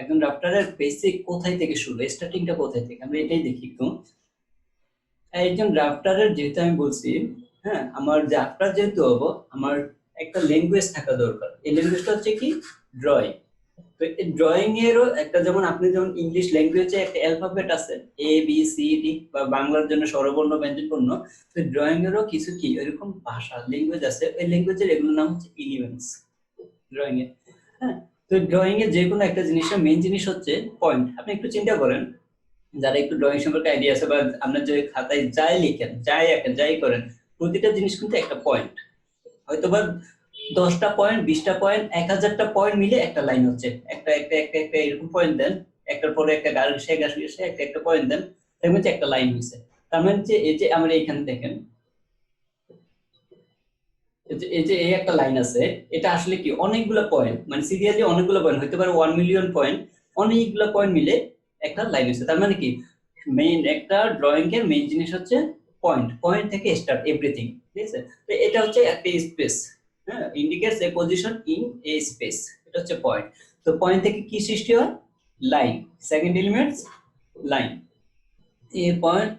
একজন ড্রাফটারের বেসিক কোথায় থেকে শুরু, স্টার্টিংটা কোথায় থেকে, আমরা এটাই দেখি একটু। একজন ড্রাফটারের যেহেতু আমি বলছি, হ্যাঁ, আমার ড্রাফটার যেহেতু হবো, আমার একটা ল্যাঙ্গুয়েজ থাকা দরকার। এই ল্যাঙ্গুয়েজটা হচ্ছে কি, ড্রয়িং। তো এই ড্রয়িং এরও একটা, যেমন আপনি যেমন ইংলিশ ল্যাঙ্গুয়েজে একটা অ্যালফাবেট আছে এ বি সি ডি, বা বাংলার জন্য স্বরবর্ণ ব্যঞ্জনবর্ণ, তো ড্রয়িং এরও কিছু কি এরকম ভাষা ল্যাঙ্গুয়েজ আছে। ওই ল্যাঙ্গুয়েজের এগুলোর নাম হচ্ছে এলিমেন্টস ড্রয়িং এর। হ্যাঁ, তো ড্রয়িং এর যে কোনো একটা জিনিসের মেইন জিনিস হচ্ছে পয়েন্ট। আপনি একটু চিন্তা করেন, যারা একটু ড্রয়িং সম্পর্কে আইডিয়া আছে, বা আপনার যে খাতায় যাই লিখেন, যাই আঁকেন, যাই করেন, প্রতিটা জিনিস কিন্তু একটা পয়েন্ট। হয়তোবা 10টা পয়েন্ট, 20টা পয়েন্ট, 1000টা পয়েন্ট মিলে একটা লাইন হচ্ছে। একটা একটা একটা একটা এরকম পয়েন্ট দেন, একটার পরে একটা গাড়ি ঘাসে একটা একটা পয়েন্ট দেন, দেখবেন যে একটা লাইন হয়েছে। তার মানে যে এই যে আমরা এখানে দেখেন, এই যে এই একটা লাইন আছে, এটা আসলে কি অনেকগুলো পয়েন্ট, মানে সিরিয়ালি অনেকগুলো পয়েন্ট, হতে পারে 1 মিলিয়ন পয়েন্ট, অনেকগুলো পয়েন্ট মিলে একটা লাইন হচ্ছে। তার মানে কি, মেইন একটা ড্রয়িং এর মেইন জিনিস হচ্ছে পয়েন্ট। পয়েন্ট থেকে স্টার্ট এভরিথিং, ঠিক আছে? তো এটা হচ্ছে একটা স্পেস, হ্যাঁ, indicates a position in a space, এটা হচ্ছে পয়েন্ট। তো পয়েন্ট থেকে কি সৃষ্টি হয়, line. Second elements line. A point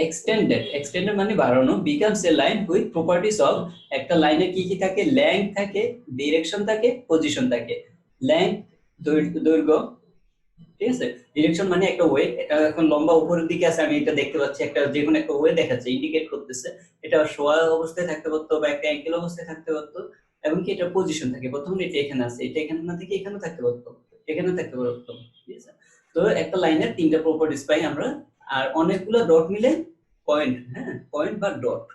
extended মানে বাড়ানো, becomes a line with properties of. একটা লাইনে কি কি থাকে, লেংথ থাকে, ডিরেকশন থাকে, পজিশন থাকে। লেংথ দৈর্ঘ্য, ঠিক আছে। ডিরেকশন মানে একটা ওয়ে, এটা এখন লম্বা উপরের দিকে আছে, আমি এটা দেখতে পাচ্ছি, একটা যে কোনো একটা ওয়ে দেখাচ্ছে, ইন্ডিকেট করতেছে। এটা শোয়া অবস্থায় থাকতে পারতো, বা একটা অ্যাঙ্গেল অবস্থায় থাকতে পারতো। এবং কি এটা পজিশন থাকে, প্রথমে এটা এখানে আছে, এটা এখানে না থেকে এখানে থাকতে পারতো, এখানে থাকতে পারতো, ঠিক আছে। তো একটা লাইনের তিনটা প্রপার্টিজ পাই আমরা। আর অনেকগুলো ডট মিলে পয়েন্ট, হ্যাঁ, পয়েন্ট বা ডট।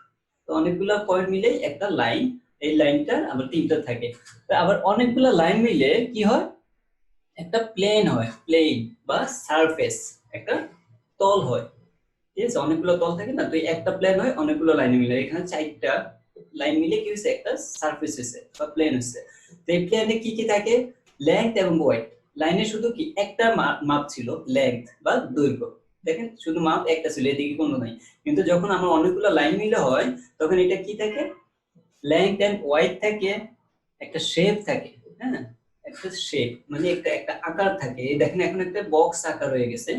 তো অনেকগুলো পয়েন্ট মিলে একটা লাইন, এই লাইনটা আবার তিনটা থাকে। আবার অনেকগুলো লাইন মিলে কি হয়, একটা প্লেন হয়, প্লেন বা সারফেস, একটা তল হয়, ঠিক আছে। অনেকগুলো তল থাকে না, তো একটা প্লেন হয় অনেকগুলো লাইন মিলে। এখানে 4টা লাইন মিলে কি হয়েছে, একটা সারফেস হয়েছে বা প্লেন হয়েছে। তো এই প্লেনে কি কি থাকে, লেংথ এবং ওয়েট। লাইনে শুধু কি একটা মাপ ছিল, লেংথ বা দৈর্ঘ্য, দেখেন শুধু মাপ একটা ছিল, এদিকে কোনো নাই। কিন্তু যখন আমার অনেকগুলো লাইন মিলে হয়, তখন এটা কি থাকে, লেংথ এন্ড ওয়েট থাকে, একটা শেপ থাকে, হ্যাঁ, একটা শেপ মানে একটা একটা আকার থাকে। এই দেখেন এখন একটা বক্স আকার হয়ে গেছে।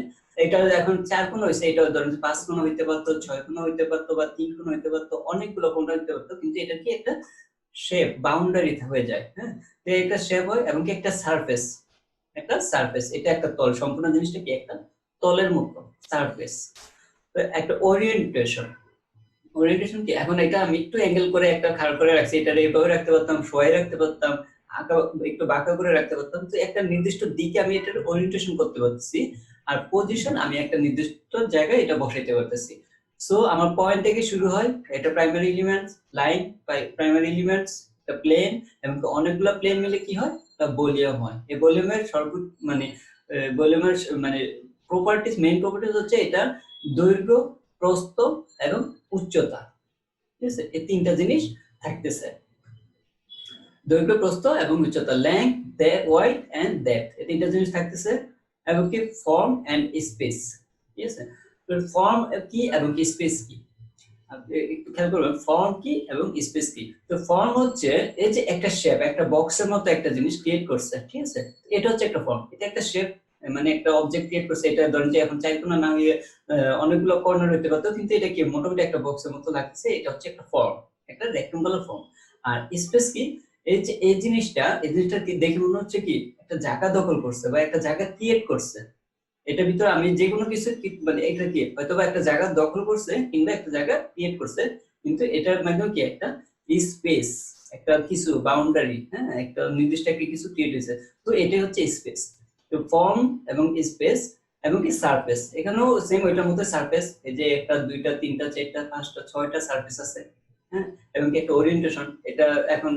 এটা এখন 4 কোণ হয়েছে, এটা ধরেন 5 কোণ হইতে পারতো, 6 কোণ হইতে পারতো, বা 3 কোণ হইতে পারতো, অনেকগুলো কোণ হইতে পারতো, কিন্তু এটা কি একটা শেপ, বাউন্ডারি হয়ে যায়, হ্যাঁ। তো একটা শেপ হয়, এবং কি একটা সারফেস, একটা সারফেস, এটা একটা তল, সম্পূর্ণ জিনিসটা কি একটা তলের মতো, সারফেস। তো একটা ওরিয়েন্টেশন, ওরিয়েন্টেশন কি, এখন এটা আমি একটু অ্যাঙ্গেল করে একটা খাড়া করে রাখছি, এটা এইভাবে রাখতে পারতাম, শোয়াই রাখতে পারতাম, আঁকা একটু বাঁকা করে রাখতে পারতাম। তো একটা নির্দিষ্ট দিকে আমি এটার ওরিয়েন্টেশন করতে পারতেছি। আর পজিশন আমি একটা নির্দিষ্ট জায়গায় এটা বসাইতে পারতেছি। সো আমার পয়েন্ট থেকে শুরু হয়, এটা primary elements line, primary elements একটা প্লেন, এবং অনেকগুলো প্লেন মিলে কি হয়, ভলিউম হয়। এই ভলিউমের মানে ভলিউমের মানে প্রপার্টিজ, মেইন প্রপার্টিজ হচ্ছে এটা দৈর্ঘ্য, প্রস্থ এবং উচ্চতা, ঠিক আছে। এই তিনটা জিনিস থাকতেছে, দৈর্ঘ্য, প্রস্থ এবং উচ্চতা, লেংথ, ওয়েট এন্ড ডেপথ, এই তিনটা জিনিস থাকতেছে। এবং কি ফর্ম এন্ড স্পেস, ঠিক আছে। তো ফর্ম কি এবং স্পেস কি, আপনি একটু খেয়াল করবেন, ফর্ম কি এবং স্পেস কি। তো ফর্ম হচ্ছে এই যে একটা শেপ, একটা বক্সের মতো একটা জিনিস ক্রিয়েট করছে, ঠিক আছে। এটা হচ্ছে একটা ফর্ম, এটা একটা শেপ, মানে একটা অবজেক্ট ক্রিয়েট করছে। এটা ধরেন যে এখন 4 কোণা না হয়ে অনেকগুলো কর্নার হতে পারতো, কিন্তু এটা কি মোটামুটি একটা বক্সের মতো লাগছে, এটা হচ্ছে একটা ফর্ম, একটা রেক্টেঙ্গুলার ফর্ম। আর স্পেস কি, এই যে এই জিনিসটা কি দেখে মনে হচ্ছে কি একটা জায়গা দখল করছে, বা একটা জায়গা ক্রিয়েট করছে। এটার ভিতরে আমি যে কোনো কিছু মানে এটা কি হয়তো বা একটা জায়গা দখল করছে, কিংবা একটা জায়গা ক্রিয়েট করছে, কিন্তু এটার মাধ্যমে কি একটা স্পেস, একটা কিছু বাউন্ডারি, হ্যাঁ, একটা নির্দিষ্ট একটা কিছু ক্রিয়েট হয়েছে। তো এটাই হচ্ছে স্পেস। তো ফর্ম এবং স্পেস এবং কি সারফেস, এখানেও সেম ওইটার মধ্যে সারফেস, এই যে একটা, দুইটা, তিনটা, চারটা, পাঁচটা, 6টা সারফেস আছে, হ্যাঁ। এবং কি একটা ওরিয়েন্টেশন, এটা এখন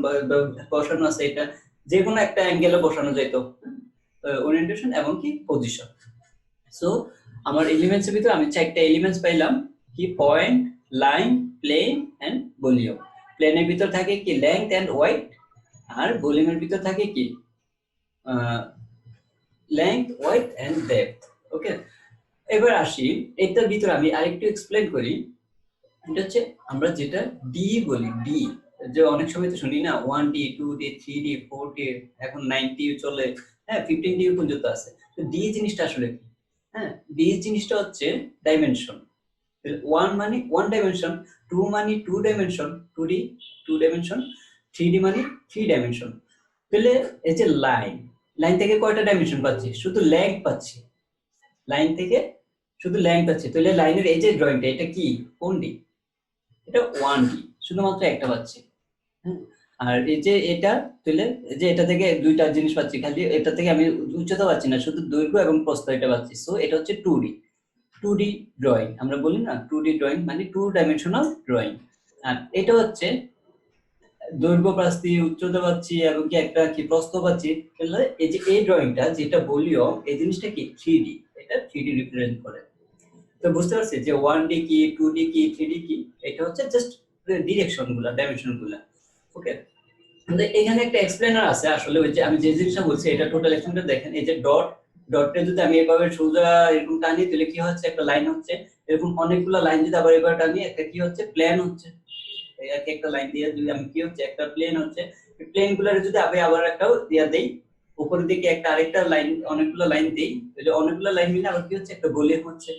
বসানো আছে, এটা যে কোনো একটা অ্যাঙ্গেলে বসানো যেত, ওরিয়েন্টেশন এবং কি পজিশন। সো আমার এলিমেন্টস এর ভিতরে আমি 4টা এলিমেন্টস পাইলাম, কি point, line, plane and volume. প্লেনের ভিতর থাকে কি লেংথ এন্ড ওয়েট, আর ভলিউমের ভিতর থাকে কি লেংথ, ওয়েট এন্ড ডেপথ। ওকে, এবার আসি, এটার ভিতরে আমি আরেকটু এক্সপ্লেন করি। এটা হচ্ছে আমরা যেটা ডি বলি, ডি, যে অনেক সময় তো শুনি না 1D 2D 3D 4D, এখন 9D চলে, হ্যাঁ 15 ডিগ্রি পর্যন্ত আছে। তো ডি জিনিসটা আসলে কি? হ্যাঁ ডি জিনিসটা হচ্ছে ডাইমেনশন। 1 মানে 1 ডাইমেনশন, 2 মানে 2 ডাইমেনশন, 2D 2 ডাইমেনশন, 3D মানে 3 ডাইমেনশন। তাহলে এই যে লাইন, লাইন থেকে কয়টা ডাইমেনশন পাচ্ছি? শুধু লেংথ পাচ্ছি, লাইন থেকে শুধু লেংথ পাচ্ছি। তাহলে লাইনের এই যে ড্রয়িংটা এটা কি, কোন ডি? এটা 1D, শুধুমাত্র একটা পাচ্ছি। হ্যাঁ আর এই যে এটা, তাহলে এই যে এটা থেকে দুইটা জিনিস পাচ্ছি, খালি এটা থেকে আমি উচ্চতা পাচ্ছি না, শুধু দৈর্ঘ্য এবং প্রস্থ এটা পাচ্ছি। সো এটা হচ্ছে 2D, 2D ড্রয়িং। আমরা বলি না 2D ড্রয়িং মানে 2 ডাইমেনশনাল ড্রয়িং। আর এটা হচ্ছে দৈর্ঘ্য পাচ্ছি, উচ্চতা পাচ্ছি এবং কি একটা কি প্রস্থ পাচ্ছি। তাহলে এই যে এই ড্রয়িংটা যেটা বলিও, এই জিনিসটা কি 3D, এটা 3D রিপ্রেজেন্ট করে। তো বুঝতে পারছি যে 1D কি, 2D কি, 3D কি, এটা হচ্ছে জাস্ট ডিরেকশন গুলা, ডাইমেনশন গুলা। ওকে, এখানে একটা এক্সপ্লেনার আছে আসলে। ওই যে আমি যে জিনিসটা বলছি এটা টোটাল এক্সপ্লেনার দেখেন। এই যে ডট, ডটটা যদি আমি এভাবে সোজা এরকম টানি তাহলে কি হচ্ছে, একটা লাইন হচ্ছে। এরকম অনেকগুলো লাইন যদি আবার এবার টানি একটা কি হচ্ছে, প্লেন হচ্ছে। এক একটা লাইন দিয়ে যদি আমি কি হচ্ছে, একটা প্লেন হচ্ছে। প্লেন গুলার যদি আমি আবার একটা দিয়া দেই উপরের দিকে, একটা আরেকটা লাইন, অনেকগুলো লাইন দেই, তাহলে অনেকগুলো লাইন মিলে আবার কি হচ্ছে, একটা ভলিউম হচ্ছে।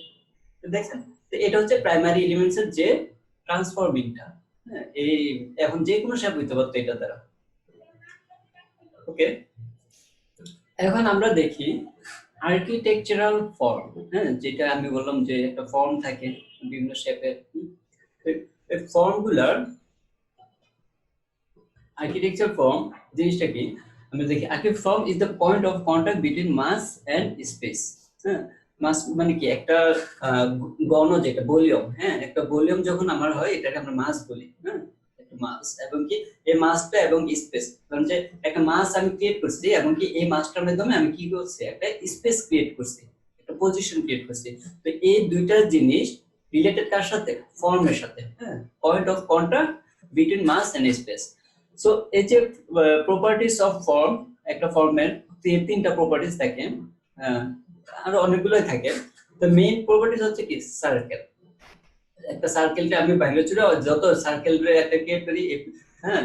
তো দেখছেন, তো এটা হচ্ছে প্রাইমারি এলিমেন্টস এর যে ট্রান্সফরমিংটা। হ্যাঁ এই এখন যে কোনো শেপ হইতে পারতো এটা দ্বারা। ওকে, এখন আমরা দেখি আর্কিটেকচারাল ফর্ম। হ্যাঁ যেটা আমি বললাম যে একটা ফর্ম থাকে বিভিন্ন শেপের। এই ফর্ম গুলার আর্কিটেকচার ফর্ম জিনিসটা কি, আমরা দেখি architecture form is the point of contact between mass and space. হ্যাঁ মাস মানে কি, একটা গণ যেটা ভলিউম। হ্যাঁ একটা ভলিউম যখন আমার হয় এটাকে আমরা মাস বলি। হ্যাঁ একটা মাস এবং কি এই মাসটা এবং স্পেস, কারণ যে একটা মাস আমি ক্রিয়েট করছি এবং কি এই মাসটার মাধ্যমে আমি কি করছি, একটা স্পেস ক্রিয়েট করছি, একটা পজিশন ক্রিয়েট করছি। তো এই দুইটা জিনিস রিলেটেড কার সাথে, ফর্মের সাথে। হ্যাঁ point of contact between mass and space. So এই যে প্রপার্টিস অফ ফর্ম, একটা ফর্মের তিনটা প্রপার্টিস থাকে, আরো অনেকগুলোই থাকে। তো মেইন প্রপার্টিস হচ্ছে কি, সার্কেল। একটা সার্কেলকে আমি বাইরে চুরা যত সার্কেল একটা ক্রিয়েট করি। হ্যাঁ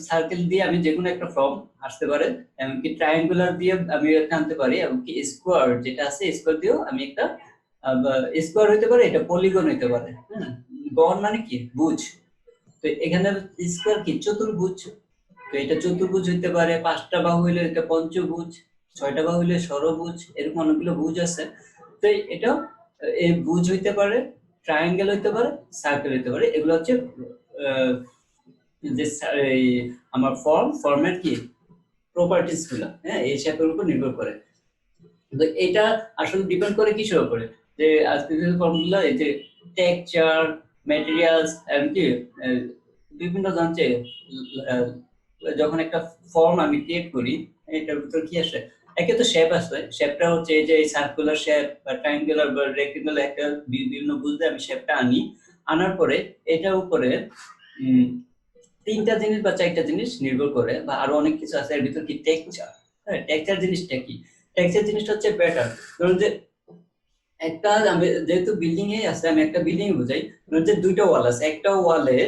সার্কেল দিয়ে আমি যে কোনো একটা ফর্ম আসতে পারে, এমনকি ট্রায়াঙ্গুলার দিয়ে আমি একটা আনতে পারি, এমনকি স্কোয়ার যেটা আছে স্কোয়ার দিয়েও আমি একটা স্কোয়ার হইতে পারে, এটা পলিগন হইতে পারে। হ্যাঁ গণ মানে কি, বুঝ। তো এখানে স্কয়ার কি, চতুর্ভুজ। তো এটা চতুর্ভুজ হইতে পারে, 5টা বাহু হইলে এটা পঞ্চভুজ, 6টা বাহু হইলে ষড়ভুজ, এরকম অনেকগুলো ভুজ আছে। তো এটা এই ভুজ হইতে পারে, ট্রায়াঙ্গেল হইতে পারে, সার্কেল হইতে পারে। এগুলো হচ্ছে যে এই আমার ফর্মের কি প্রপার্টিস গুলা। হ্যাঁ এই শেপের উপর নির্ভর করে। তো এটা আসলে ডিপেন্ড করে কিসের উপরে, যে আজকে যে ফর্মগুলো, এই যে টেক্সচার, ম্যাটেরিয়ালস এমনকি বিভিন্ন জানছে। যখন একটা ফর্ম আমি ক্রিয়েট করি এটার ভিতর কি আসে, একে তো শেপ আসে। শেপটা হচ্ছে এই যে সার্কুলার শেপ বা ট্রায়াঙ্গুলার বা রেক্টেঙ্গুলার, একটা বিভিন্ন বুঝতে আমি শেপটা আনি। আনার পরে এটার উপরে তিনটা জিনিস বা চারটা জিনিস নির্ভর করে, বা আরো অনেক কিছু আছে এর ভিতর, কি টেক্সচার। হ্যাঁ টেক্সচার জিনিসটা কি, টেক্সচার জিনিসটা হচ্ছে প্যাটার্ন। ধরুন যে একটা, আমি যেহেতু বিল্ডিং এ আছে, আমি একটা বিল্ডিং বুঝাই। ধরুন যে দুইটা ওয়াল আছে, একটা ওয়ালে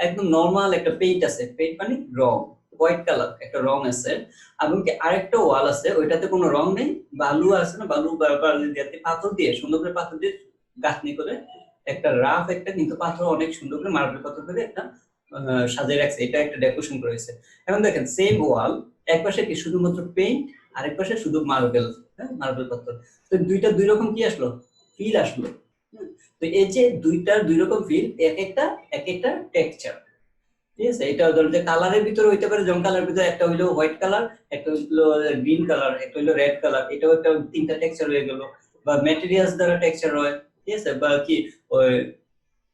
একদম নরমাল একটা পেইন্ট আছে, পেইন্ট মানে রং, হোয়াইট কালার একটা রং আছে। এবং কি আরেকটা ওয়াল আছে ওইটাতে কোনো রং নেই, বালু আছে না, বালু দিয়ে পাথর দিয়ে সুন্দর করে, পাথর দিয়ে গাঁথনি করে একটা রাফ একটা, কিন্তু পাথর অনেক সুন্দর করে মার্বেল পাথর করে একটা সাজিয়ে রাখছে, এটা একটা ডেকোরেশন করেছে। এখন দেখেন সেম ওয়াল, এক পাশে কি শুধুমাত্র পেইন্ট, আরেক পাশে শুধু মার্বেল। হ্যাঁ মার্বেল পাথর। তো দুইটা দুই রকম কি আসলো, ফিল আসলো। তো এই যে দুইটার দুই রকম ফিল, এক একটা টেক্সচার। ঠিক আছে, এটা ধরো যে কালারের ভিতরে হইতে পারে, যেমন কালারের ভিতরে একটা হইলো হোয়াইট কালার, একটা হইলো গ্রিন কালার, একটা হইলো রেড কালার, এটাও একটা তিনটা টেক্সচার হয়ে গেল। বা ম্যাটেরিয়ালস দ্বারা টেক্সচার হয়। ঠিক আছে, বা কি ওই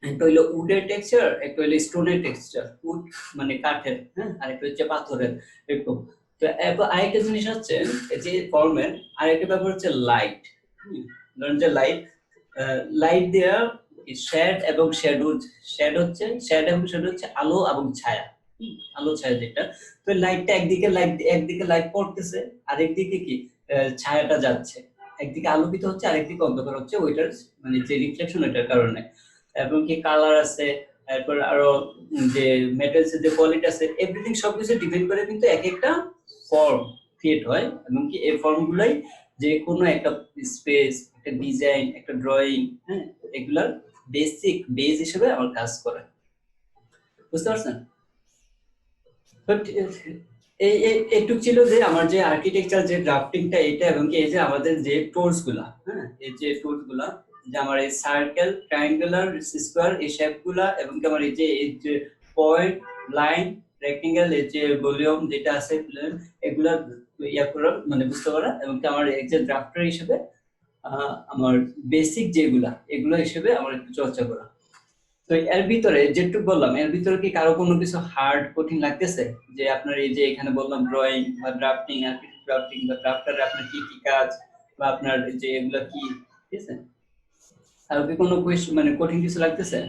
একটা হইলো উডের টেক্সচার, একটা হইলো স্টোনের টেক্সচার, উড মানে কাঠের। হ্যাঁ আরেকটা হচ্ছে পাথরের, এরকম। তো এরপর আরেকটা জিনিস হচ্ছে এই যে ফর্মের আরেকটা ব্যাপার হচ্ছে লাইট। ধরেন যে লাইট, লাইট দেওয়া, শ্যাড এবং শ্যাডো। শ্যাড এবং শ্যাডো হচ্ছে আলো এবং ছায়া। আলো ছায়া যেটা। তো লাইটটা একদিকে লাইট পড়তেছে, আরেকদিকে কি ছায়াটা যাচ্ছে। একদিকে আলোকিত হচ্ছে, আরেকদিকে অন্ধকার হচ্ছে, ওইটার মানে যে রিফ্লেকশন ওইটার কারণে। এবং কি কালার আছে, তারপর আরো যে মেটালস এর যে কোয়ালিটি আছে, এভরিথিং সবকিছু ডিপেন্ড করে কিন্তু এক একটা ফর্ম, ক্রিয়েট হয় এবং কি এই ফর্মগুলাই যে কোনো একটা স্পেস, একটা ডিজাইন, একটা ড্রয়িং, হ্যাঁ, এগুলার বেসিক বেস হিসেবে আমার কাজ করে। বুঝতে পারছেন? বাট এই এইটুক ছিল যে আমার যে আর্কিটেকচার যে ড্রাফটিংটা এটা, এবং কি এই যে আমাদের যে টুলস গুলা, হ্যাঁ, এই যে টুলস গুলা, যে আমার এই সার্কেল, ট্রায়াঙ্গুলার, স্কোয়ার, এই শেপ গুলা, এবং কি আমার এই যে পয়েন্ট, লাইন, রেক্টেঙ্গেল, এই যে ভলিউম যেটা আছে, এগুলা ইয়া করা, মানে বুঝতে পারা, এবং কি আমার এই যে ড্রাফটার হিসেবে আমার বেসিক যেগুলা এগুলো হিসেবে আমার একটু চর্চা করা। তো এর ভিতরে যেটুকু বললাম, এর ভিতরে কি কারো কোনো কিছু হার্ড কঠিন লাগতেছে? যে আপনার এই যে এখানে বললাম ড্রয়িং বা ড্রাফটিং, আর্কিটেক্ট ড্রাফটিং বা ড্রাফটারে আপনার কি কি কাজ, বা আপনার যে এগুলা কি, ঠিক আছে, কারো কি কোনো কোয়েশ্চেন মানে কঠিন কিছু লাগতেছে?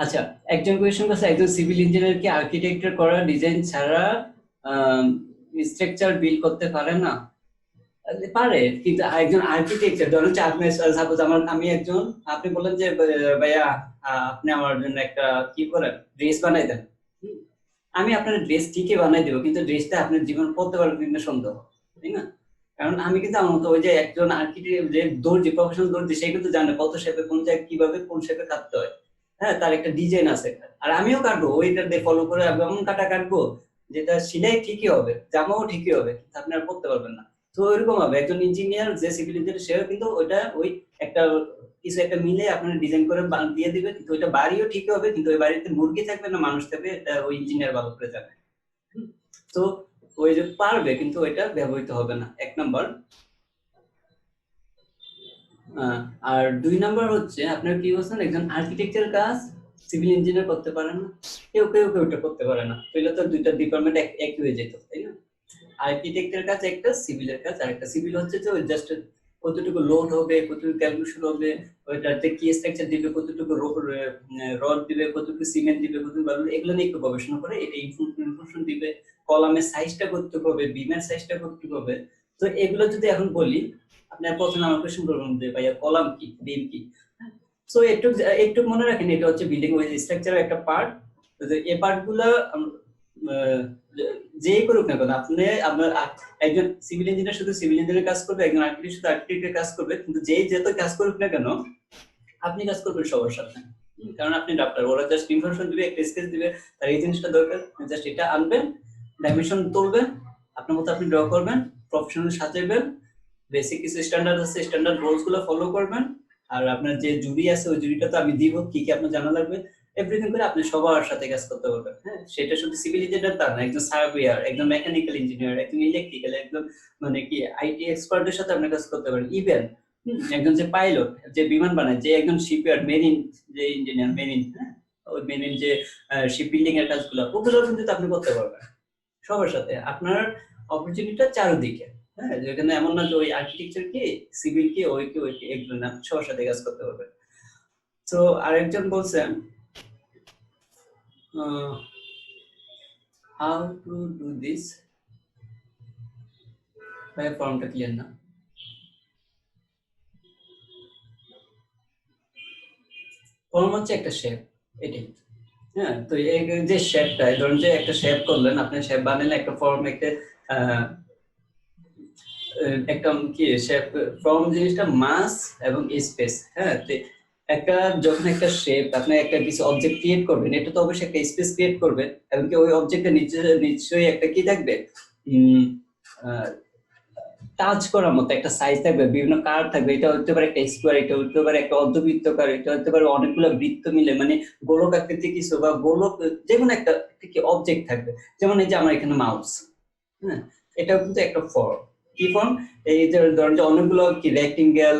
আচ্ছা, একজন কোয়েশ্চেন করছে, একজন সিভিল ইঞ্জিনিয়ার কি আর্কিটেকচার করা ডিজাইন ছাড়া স্ট্রাকচার বিল্ড করতে পারে না? পারে, কিন্তু একজন আর্কিটেকচার ধরুন যে আপনি সাপোজ আমি একজন, আপনি বললেন যে ভাইয়া আপনি আমার জন্য একটা কি করেন, ড্রেস বানাই দেন। হুম, আমি আপনার ড্রেস ঠিকই বানাই দেবো, কিন্তু ড্রেসটা আপনার জীবন পড়তে পারবেন কিনা সন্দেহ, তাই না? কারণ আমি কিন্তু আমার মতো ওই যে একজন আর্কিটেক্ট যে দর্জি, প্রফেশনাল দর্জি, সে কিন্তু জানে কত শেপে কোন জায়গায় কিভাবে কোন শেপে কাটতে হয়। হ্যাঁ, তার একটা ডিজাইন আছে, আর আমিও কাটবো ওইটা দিয়ে ফলো করে এমন কাটা কাটবো যেটা সিলাই ঠিকই হবে, জামাও ঠিকই হবে, কিন্তু আপনি আর পড়তে পারবেন না। তো এরকম হবে একজন ইঞ্জিনিয়ার, যে সিভিল ইঞ্জিনিয়ার, সেও কিন্তু ওইটা ওই একটা কিছু একটা মিলে আপনার ডিজাইন করে দিয়ে দিবে, কিন্তু ওইটা বাড়িও ঠিকই হবে, কিন্তু ওই বাড়িতে মুরগি থাকবে না মানুষ থাকবে, এটা ওই ইঞ্জিনিয়ার ভালো করে জানে। হুম, তো ওই যে পারবে, কিন্তু ওইটা ব্যবহৃত হবে না, এক নম্বর। আর দুই নাম্বার হচ্ছে আপনার কি বলছেন, একজন আর্কিটেকচার কাজ সিভিল ইঞ্জিনিয়ার করতে পারে না। কেউ কেউ কেউ ওটা করতে পারে না, তাহলে তো দুইটা ডিপার্টমেন্ট একই হয়ে যেত, তাই না? আর্কিটেক্টের কাজ একটা, সিভিলের কাজ আর একটা। সিভিল হচ্ছে যে ওই জাস্ট কতটুকু লোড হবে, কতটুকু ক্যালকুলেশন হবে, ওইটাতে কি স্ট্রাকচার দিবে, কতটুকু রড দিবে, কতটুকু সিমেন্ট দিবে, কতটুকু বালু, এগুলো নিয়ে একটু গবেষণা করে এটা ইনফরমেশন দিবে। কলামের সাইজটা কতটুকু হবে, বিমের সাইজটা কতটুকু হবে। তো এগুলো যদি এখন বলি, আপনার প্রথমে আমার কোশ্চেন করবেন যে ভাইয়া কলাম কি, বিম কি। সো একটু একটু মনে রাখেন, এটা হচ্ছে বিল্ডিং স্ট্রাকচারের একটা পার্ট। এই পার্ট গুলা আহ, যেই করুক না কেন, আপনি আপনার একজন সিভিল ইঞ্জিনিয়ার শুধু সিভিল ইঞ্জিনিয়ার কাজ করবে, একজন আর্কিটেক্ট শুধু আর্কিটেক্টের কাজ করবে, কিন্তু যেই যত কাজ করুক না কেন আপনি কাজ করবেন সবার সাথে। কারণ আপনি ডাক্তার, ওরা জাস্ট ইনফরমেশন দিবে, একটা স্কেচ দিবে, তার এই জিনিসটা দরকার, জাস্ট এটা আনবেন, ডাইমেনশন তুলবেন, আপনার মতো আপনি ড্র করবেন, প্রফেশনাল সাজাবেন, বেসিক কিছু স্ট্যান্ডার্ড আছে, স্ট্যান্ডার্ড রুলস গুলো ফলো করবেন। আর আপনার যে জুরি আছে, ওই জুরিটা তো আমি দিব, কি কি আপনার জানা লাগবে, এভরিথিং করে আপনি সবার সাথে কাজ করতে পারবেন। হ্যাঁ, সেটা শুধু সিভিল ইঞ্জিনিয়ার তা না, একজন সার্ভেয়ার, একজন মেকানিক্যাল ইঞ্জিনিয়ার, একজন ইলেকট্রিক্যাল, একজন মানে কি আইটি এক্সপার্টের সাথে আপনি কাজ করতে পারেন। ইভেন একজন যে পাইলট, যে বিমান বানায়, যে একজন শিপইয়ার্ড, মেরিন যে ইঞ্জিনিয়ার, মেরিন, হ্যাঁ, ওই মেরিন যে শিপ বিল্ডিং এর কাজগুলো, ওগুলো কিন্তু আপনি করতে পারবেন সবার সাথে। আপনার অপরচুনিটিটা চারদিকে। হ্যাঁ, যেখানে এমন না যে ওই আর্কিটেকচার কি, সিভিল কি, ওই কি, এগুলো না, সবার সাথে কাজ করতে পারবেন। তো আরেকজন বলছেন হাউ টু ডু দিস, ভাই ফর্মটা ক্লিয়ার না। ফর্ম হচ্ছে একটা শেপ, এটাই। হ্যাঁ, তো এই যে শেপটা, ধরুন যে একটা শেপ করলেন, আপনি শেপ বানালেন, একটা ফর্ম, একটা আহ, একটা কি শেপ, ফর্ম জিনিসটা মাস এবং স্পেস। হ্যাঁ, তো একটা যখন একটা শেপ আপনি একটা কিছু অবজেক্ট ক্রিয়েট করবেন, এটা তো অবশ্যই একটা স্পেস ক্রিয়েট করবেন, এবং কি ওই অবজেক্টের নিচে নিশ্চয়ই একটা কি থাকবে, টাচ করার মতো একটা সাইজ থাকবে, বিভিন্ন কার থাকবে, এটা হতে পারে একটা স্কোয়ার, এটা হতে পারে একটা অর্ধবৃত্তাকার, এটা হতে পারে অনেকগুলো বৃত্ত মিলে মানে গোলক আকৃতি কিছু, বা গোলক, যেকোনো একটা কি অবজেক্ট থাকবে। যেমন এই যে আমার এখানে মাউস, হ্যাঁ, এটাও কিন্তু একটা ফর্ম। কি ফর্ম? এই যে ধরেন যে অনেকগুলো কি রেক্টেঙ্গেল,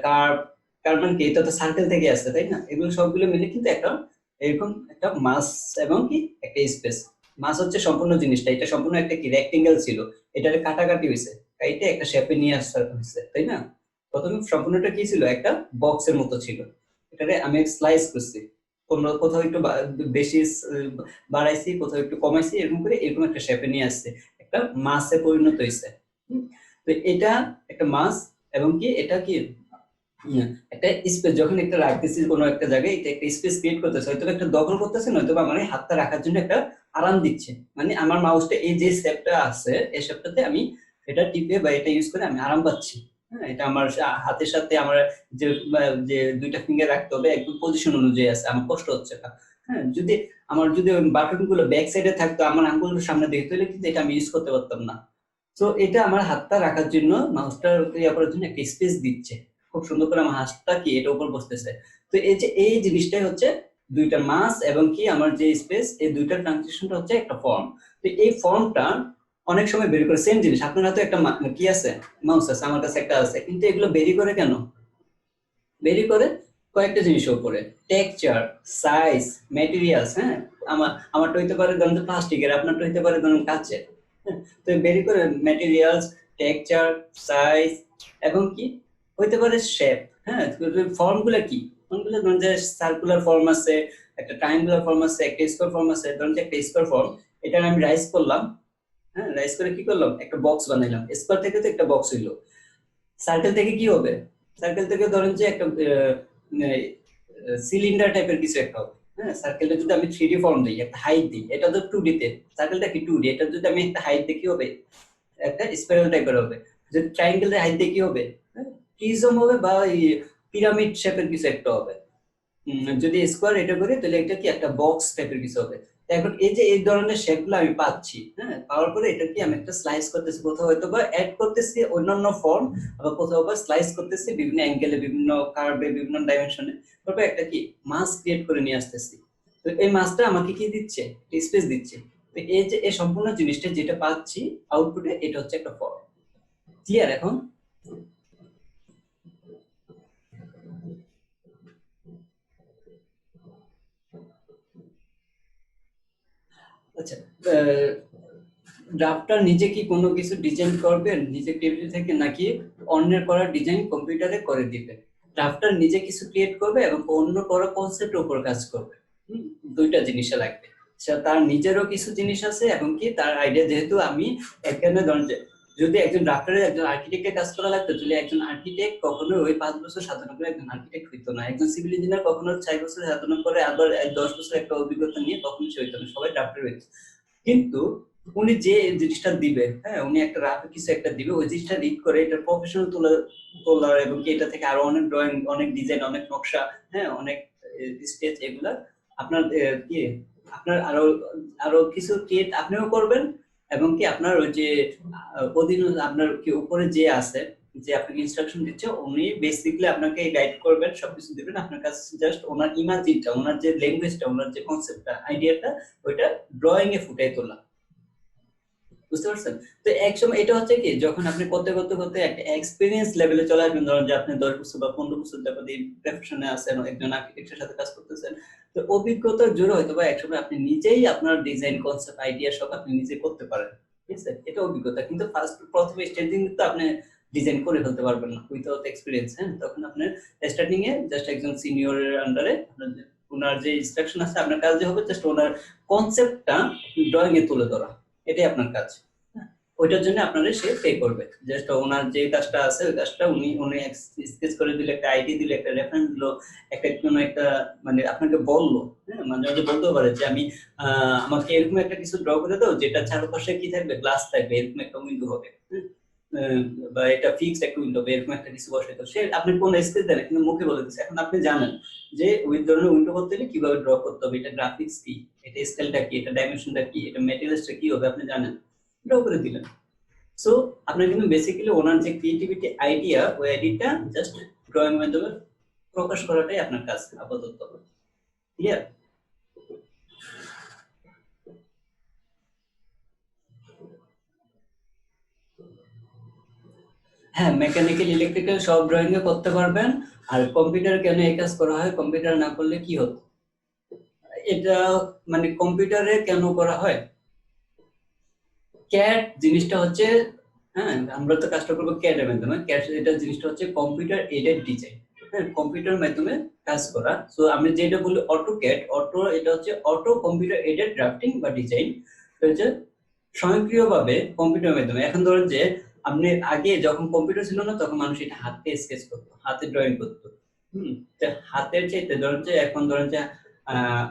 কার্ভ, কার্ভ মানে কি, এটা তো সার্কেল থেকে আসছে, তাই না? এগুলো সবগুলো মিলে কিন্তু একটা এরকম একটা মাস এবং কি একটা স্পেস। মাস হচ্ছে সম্পূর্ণ জিনিসটা, এটা সম্পূর্ণ একটা কি রেক্টেঙ্গেল ছিল, এটারে কাটাকাটি হয়েছে, এটা একটা শেপে নিয়ে আসা হয়েছে, তাই না? প্রথমে সম্পূর্ণটা কি ছিল, একটা বক্সের মতো ছিল, এটারে আমি স্লাইস করছি, কোথাও একটু বেশি বাড়াইছি, কোথাও একটু কমাইছি, এরকম করে এরকম একটা শেপে নিয়ে আসছে, একটা মাসে পরিণত হয়েছে। হুম, তো এটা একটা মাস, এবং কি এটা কি একটা স্পেস যখন একটা রাখতেছি কোনো একটা জায়গায়, এটা একটা স্পেস ক্রিয়েট করতেছে, হয়তো একটা দখল করতেছে, নয়তো আমার এই হাতটা রাখার জন্য একটা আরাম দিচ্ছে। মানে আমার মাউসটা এই যে শেপটা আছে, এই শেপটাতে আমি এটা টিপে বা এটা ইউজ করে আমি আরাম পাচ্ছি। হ্যাঁ, এটা আমার হাতের সাথে আমার যে যে দুইটা ফিঙ্গার রাখতে হবে একদম পজিশন অনুযায়ী আছে, আমার কষ্ট হচ্ছে না। হ্যাঁ, যদি বাটন গুলো ব্যাক সাইডে থাকতো আমার আঙ্গুলের সামনে দেখতে হলে কিন্তু এটা আমি ইউজ করতে পারতাম না। তো এটা আমার হাতটা রাখার জন্য, মাউসটা ইয়া করার জন্য একটা স্পেস দিচ্ছে। খুব সুন্দর করে আমার হাতটা কি এটা উপর বসতেছে। তো এই যে এই জিনিসটাই হচ্ছে দুইটা মাস এবং কি আমার যে স্পেস, এই দুইটার ট্রানজিশনটা হচ্ছে একটা ফর্ম। তো এই ফর্মটা অনেক সময় বের করে সেম জিনিস, আপনার হাতে একটা কি আছে, মাউস আছে, আমার কাছে একটা আছে, কিন্তু এগুলো বেরি করে কেন? বেরি করে কয়েকটা জিনিসের উপরে, টেক্সচার, সাইজ, ম্যাটেরিয়ালস। হ্যাঁ, আমারটা হইতে পারে ধরুন প্লাস্টিকের, আপনারটা হইতে পারে ধরুন কাচের। হ্যাঁ, তো বেরি করে ম্যাটেরিয়ালস, টেক্সচার, সাইজ এবং কি হইতে পারে শেপ। হ্যাঁ, ফর্ম গুলা কি, ফর্মগুলো ধরুন যে সার্কুলার ফর্ম আছে, একটা ট্রায়াঙ্গুলার ফর্ম আছে, একটা স্কোয়ার ফর্ম আছে। ধরুন যে একটা স্কোয়ার ফর্ম, এটা আমি রাইজ করলাম। হ্যাঁ, রাইজ করে কি করলাম, একটা বক্স বানাইলাম। স্কোয়ার থেকে তো একটা বক্স হইলো। সার্কেল থেকে কি হবে, সার্কেল থেকে ধরেন যে একটা সিলিন্ডার টাইপের কিছু একটা হবে। হ্যাঁ, সার্কেলটা যদি আমি 3D ফর্ম দিই, একটা হাইট দিই, এটা তো 2D তে, সার্কেলটা কি 2D, এটা যদি আমি একটা হাইট দিই কি হবে, একটা স্পাইরাল টাইপের হবে। যদি ট্রায়াঙ্গেলের হাইট দিয়ে কি হবে, প্রিজম হবে বা পিরামিড শেপের কিছু একটা হবে। যদি স্কোয়ার এটা করি তাহলে এটা কি একটা বক্স টাইপের কিছু হবে। তো এখন এই যে এই ধরনের শেপ গুলো আমি পাচ্ছি, হ্যাঁ, পাওয়ার পরে এটা কি আমি একটা স্লাইস করতেছি, কোথাও হয়তো বা অ্যাড করতেছি অন্যান্য ফর্ম, আবার কোথাও বা স্লাইস করতেছি বিভিন্ন অ্যাঙ্গেলে, বিভিন্ন কার্ভে, বিভিন্ন ডাইমেনশনে। তারপর একটা কি মাস ক্রিয়েট করে নিয়ে আসতেছি। তো এই মাসটা আমাকে কি দিচ্ছে, স্পেস দিচ্ছে। তো এই যে এই সম্পূর্ণ জিনিসটা যেটা পাচ্ছি আউটপুটে, এটা হচ্ছে একটা ফর্ম। ক্লিয়ার এখন? আচ্ছা, ড্রাফটার নিজে কি কোনো কিছু ডিজাইন করবেন নিজে ক্রিয়েটিভ থেকে, নাকি অন্যের করা ডিজাইন কম্পিউটারে করে দিবে? ড্রাফটার নিজে কিছু ক্রিয়েট করবে এবং অন্য করা কনসেপ্টের উপর কাজ করবে। হুম, দুইটা জিনিসে লাগবে। তার নিজেরও কিছু জিনিস আছে এবং কি তার আইডিয়া, যেহেতু আমি এখানে ধরেন যে যদি একজন ড্রাফটারে একজন আর্কিটেক্টের কাজ করা লাগতো, তাহলে একজন আর্কিটেক্ট কখনো ওই 5 বছর সাধনা করে একজন আর্কিটেক্ট হইতো না। একজন সিভিল ইঞ্জিনিয়ার কখনো 4 বছর সাধনা করে আবার 10 বছর একটা অভিজ্ঞতা নিয়ে কখনো সে হইতো না, সবাই ড্রাফটার হইতো। কিন্তু উনি যে জিনিসটা দিবে, হ্যাঁ, উনি একটা রাফে কিছু একটা দিবে, ওই জিনিসটা রিড করে এটা প্রফেশনাল তোলার এবং কি এটা থেকে আরো অনেক ড্রয়িং, অনেক ডিজাইন, অনেক নকশা, হ্যাঁ, অনেক স্কেচ, এগুলা আপনার কি আপনার আরো আরো কিছু ক্রিয়েট আপনিও করবেন। এবং কি আপনার ওই যে অধীন আপনার কি উপরে যে আছে, যে আপনাকে ইনস্ট্রাকশন দিচ্ছে, উনি বেসিক্যালি আপনাকে গাইড করবেন, সবকিছু দিবেন। আপনার কাছে জাস্ট ওনার ইমাজিনটা, ওনার যে ল্যাঙ্গুয়েজটা, ওনার যে কনসেপ্টটা, আইডিয়াটা, ওইটা ড্রয়িং এ ফুটাই তোলা। বুঝতে পারছেন? তো একসময় এটা হচ্ছে কি, যখন আপনি করতে করতে করতে একটা এক্সপিরিয়েন্স লেভেলে চলে আসবেন, ধরুন যে আপনি 10 বছর বা 15 বছর যাবত এই প্রফেশনে আছেন, একজন আর্কিটেক্টের সাথে কাজ করতেছেন। তো অভিজ্ঞতার জোরে হয়তো বা একসময় আপনি নিজেই আপনার ডিজাইন, কনসেপ্ট, আইডিয়া সব আপনি নিজে করতে পারেন। ঠিক আছে, এটা অভিজ্ঞতা। কিন্তু প্রথমে স্টার্টিং তো আপনি ডিজাইন করে ফেলতে পারবেন না উইথাউট এক্সপিরিয়েন্স। হ্যাঁ, তখন আপনার স্টার্টিং এ জাস্ট একজন সিনিয়রের আন্ডারে ওনার যে ইনস্ট্রাকশন আছে, আপনার কাজ যে হবে জাস্ট ওনার কনসেপ্টটা ড্রয়িং এ তুলে ধরা, এটাই আপনার কাজ। হ্যাঁ, ওইটার জন্য আপনাদের সে পে করবে। জাস্ট ওনার যে কাজটা আছে ওই কাজটা উনি উনি স্কেচ করে দিলে, একটা আইডি দিলে, একটা রেফারেন্স দিলো, একটা কোনো একটা মানে আপনাকে বললো। হ্যাঁ, মাঝে মাঝে বলতেও পারে যে আমি আমাকে এরকম একটা কিছু ড্র করে দাও, যেটা চারপাশে কি থাকবে, গ্লাস থাকবে, এরকম একটা উইন্ডো হবে। হ্যাঁ, বা এটা ফিক্সড একটা উইন্ডো হবে, এরকম একটা কিছু বসাই দাও। সে আপনি কোন স্কেচ দেন কিন্তু মুখে বলে দিচ্ছে। এখন আপনি জানেন যে ওই ধরনের উইন্ডো করতে হলে কিভাবে ড্র করতে হবে, এটা গ্রাফিক্স কি, এটা স্কেলটা কি, এটা ডাইমেনশনটা কি, এটা ম্যাটেরিয়ালসটা কি হবে, আপনি জানেন, ড্র করে দিলেন। সো আপনার কিন্তু বেসিক্যালি ওনার যে ক্রিয়েটিভিটি আইডিয়া, ওই আইডিয়াটা জাস্ট ড্রয়িং এর মাধ্যমে প্রকাশ করাটাই আপনার কাজ আপাতত। ক্লিয়ার? হ্যাঁ, মেকানিক্যাল, ইলেকট্রিক্যাল সব ড্রয়িং এ করতে পারবেন। আর কম্পিউটার কেন এই কাজ করা হয়, কম্পিউটার না করলে কি হতো, এটা মানে কম্পিউটারে কেন করা হয়, ক্যাড জিনিসটা হচ্ছে, হ্যাঁ, আমরা তো কাজটা করবো ক্যাড এর মাধ্যমে। ক্যাড এটা জিনিসটা হচ্ছে কম্পিউটার এডেড ডিজাইন। হ্যাঁ, কম্পিউটার মাধ্যমে কাজ করা। সো আমি যেটা বলি অটো ক্যাড, অটো এটা হচ্ছে অটো কম্পিউটার এডেড ড্রাফটিং বা ডিজাইন। হচ্ছে স্বয়ংক্রিয়ভাবে কম্পিউটার মাধ্যমে। এখন ধরেন যে আপনি আগে যখন কম্পিউটার ছিল না তখন মানুষ এটা হাতে স্কেচ করতো, হাতে ড্রয়িং করতো। তো হাতের চাইতে ধরেন যে এখন ধরেন যে আহ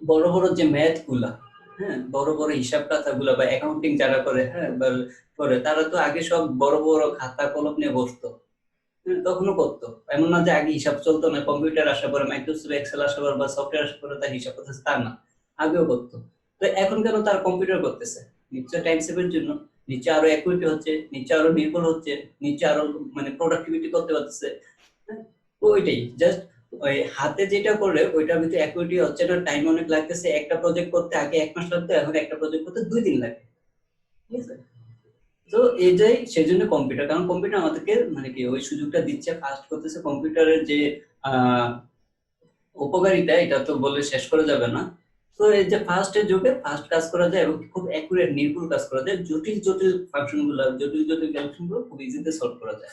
বড় বড় যে ম্যাথ গুলা, হ্যাঁ, বড় বড় হিসাব খাতা গুলা বা অ্যাকাউন্টিং যারা করে, হ্যাঁ, বা করে, তারা তো আগে সব বড় বড় খাতা কলম নিয়ে বসতো। তখনও করতো। এমন না যে আগে হিসাব চলতো না, কম্পিউটার আসার পরে, মাইক্রোসফট এক্সেল আসার পর বা সফটওয়্যার আসার পরে তার হিসাব করতেছে তা না, আগেও করতো। তো এখন কেন তার কম্পিউটার করতেছে? নিশ্চয় টাইম সেভের জন্য, নিচে আরো অ্যাকুরেট হচ্ছে, নিচে আরো নির্ভুল হচ্ছে, নিচে আরো মানে প্রোডাক্টিভিটি করতে পারতেছে। হ্যাঁ, তো ওইটাই জাস্ট ওই হাতে যেটা করলে ওইটার ভিতরে অ্যাকুরেটি হচ্ছে না, টাইম অনেক লাগতেছে। একটা প্রজেক্ট করতে আগে 1 মাস লাগতো, এখন একটা প্রজেক্ট করতে 2 দিন লাগে। ঠিক আছে? তো এটাই সেজন্য কম্পিউটার, কারণ কম্পিউটার আমাদেরকে মানে কি ওই সুযোগটা দিচ্ছে, ফাস্ট করতেছে। কম্পিউটারের যে আহ উপকারিতা এটা তো বলে শেষ করা যাবে না। তো এই যে ফাস্টের যুগে ফাস্ট কাজ করা যায় এবং খুব অ্যাকুরেট নির্ভুল কাজ করা যায়, জটিল জটিল ফাংশন গুলো, জটিল জটিল ক্যালকুলেশন গুলো খুব ইজিতে সলভ করা যায়।